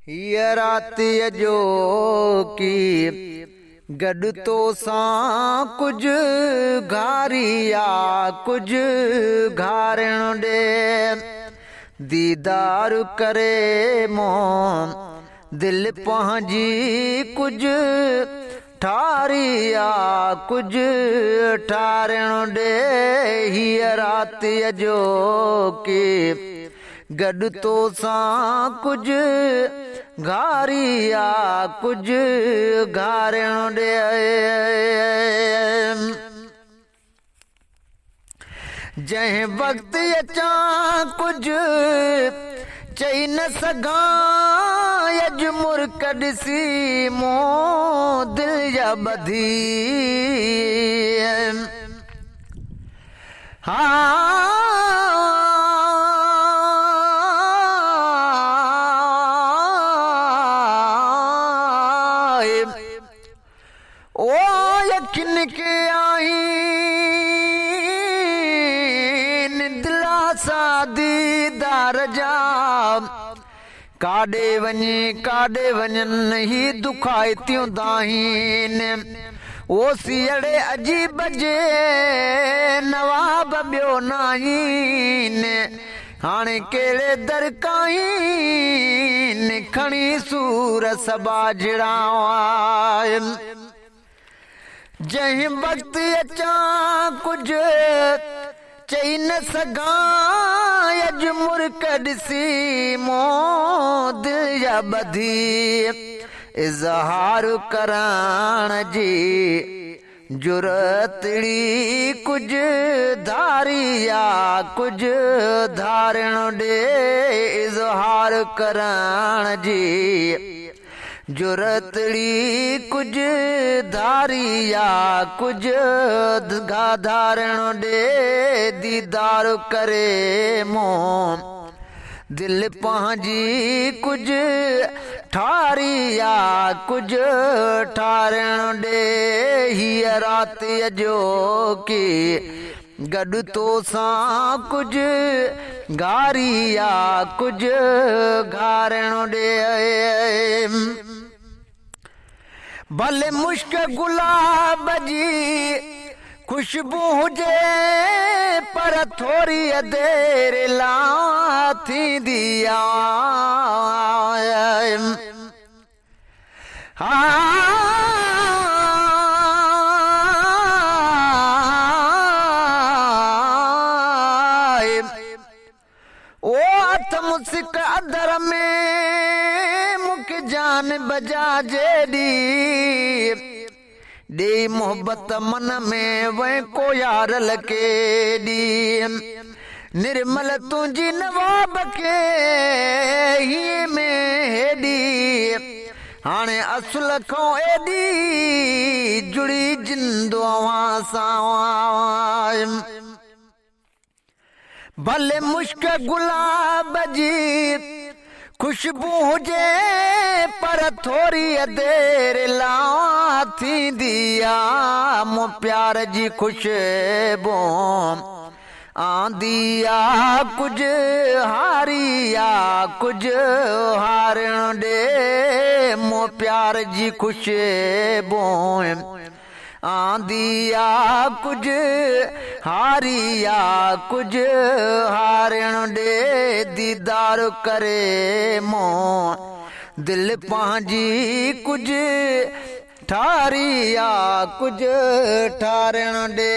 हीअ राति जो की गॾु तो सां कुझु घारिया कुझु घारण ॾे दीदार करे मों दिल पंहिंजी कुझु ठारिया कुझु ठारण ॾे हीअ राति जो की गॾु तो सां कुझु घारिया कुझु घारण ॾे जंहिं वक़्तु अचां कुझु चई न सघां अॼु मुर्क ॾिसी मूं दिलि जा ॿधी ओ यकीन के आहीन दिलासा दीदार जा काॾे वञनि ही दुखाइतियूं दाहीन ओ सीअड़े अजीब जे नवाब ॿियो नाहीन हाणे कहिड़े दर काहीन खणी सूर सबाजड़ा जंहिं वक़्तु अचां कुझु चई न सघां अॼु मुर्क ॾिसी मूं दिलि जा ॿधी इज़हार करण जी जुरतड़ी कुझु धारिया कुझु धारण ॾे इज़हार करण जी जुरतड़ी कुझु धारिया कुझु धारण ॾे दीदार करे मों दिल पंहिंजी कुझु ठारिया कुझु ठारण ॾे हीअ राति जो की गॾु तो सां कुझु घारिया कुझु घारण ॾे भले मुश्क गुलाब जी खुशबू हुजे पर थोरी देर ला थींदी ओ हथ मुसिक अदर में मूंखे जान बजा जेॾी ॾे मोहबत मन में वह को यारल केॾी निर्मल तुंहिंजी नवाब खे हीअ में हेॾी हाणे असुल खां एॾी जुड़ी जिंदो सां भले मुश्क गुलाब जी खुशबू हुजे पर थोरी देर ला थींदी मूं प्यार जी खुशबू आंदी कुझु हारिया कुझु हारण ॾे मूं प्यार जी खुशबू आंदी कुझु हारिया कुझु हारण ॾे दीदार करे मों दिल पंहिंजी कुझु ठारिया कुझु ठारण ॾे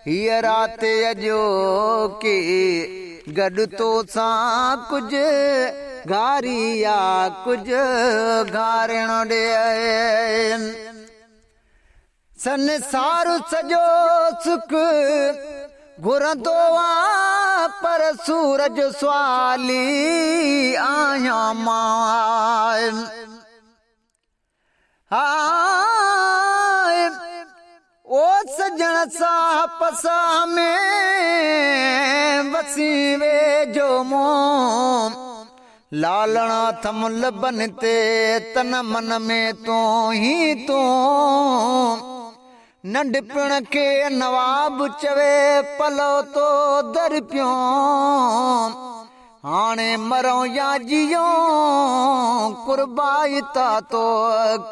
हीअ राति जो की गॾु तो सां कुझु घारिया कुझु घारण ॾे संसार सॼो सुख घुरंदो पर सूरज स्वाली आहियां मां ओ सजण सां पसा में वसी वेझो मों लालणा थम लबन ते तन मन में तूं ही तूं नंढपिण खे नवाब चवे पलो तो दर पियो हाणे मरो या जियो कुर्बाई ता तो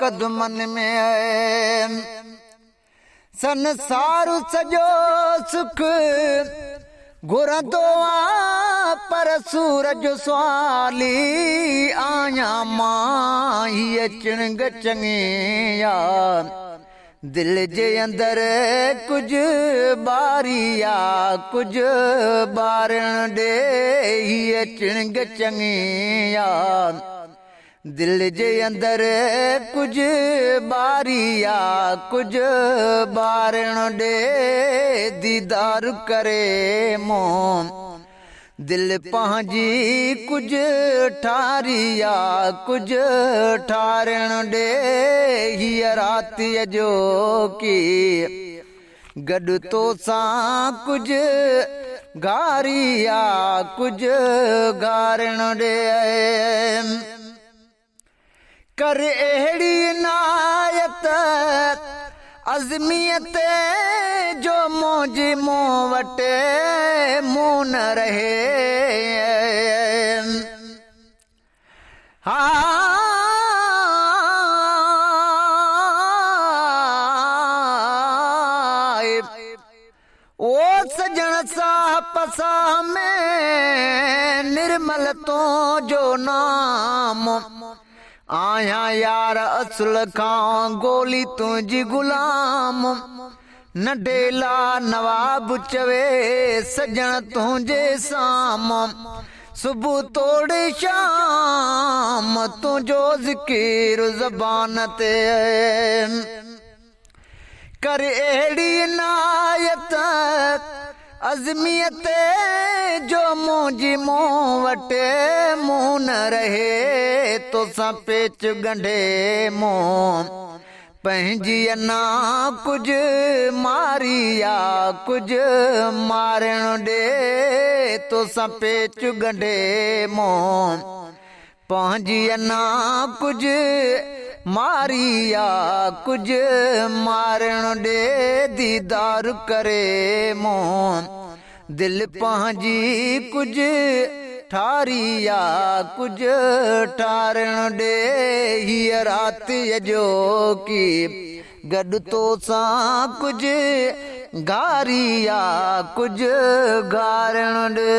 कदमन में संसार सजो सुख घुरंदो पर सूरज स्वाली आया मां हीअ चिणग चङी यार दिल जे अंदर कुछ बारिया कुछ बारण दे हीअ चिणग चङी यार दिल जे अंदर कुछ बारिया कुछ बारण दे दीदार करे मोन दिल पंहिंजी कुछ ठारिया कुछ ठारण दे हीअ रातीअ जो की गॾु तो सां कुछ गारिया कुछ गारण दे कर अहिड़ी इनायत अज़मियत जो मुंहिंजी मूं वटि मूं न रहे ओ सजण साह पसाह में निर्मल तो जो नाम आया यार असुल खां गोली तुंहिंजी गुलाम न डेला नवाब चवे सजण तुंहिंजे साम सुबुह तोड़े शाम तुंहिंजो ज़िकिर ज़बान ते कर अहिड़ी इनायत अज़मियत जो मुंहिंजी मूं वटि मूं न रहे तोसां पेच गंढे मूं पंहिंजी अना कुछ मारिया कुछ मारण दे तोसां पेच गंढे मूं पंहिंजी अना कुछ मारिया कुछ मारण दे दीदार करे मोन दिल पंहिंजी कुछ ठारिया कुछ ठारण दे हीअ रातीअ जो की गॾु तो सां कुछ गारिया कुछ गारण दे।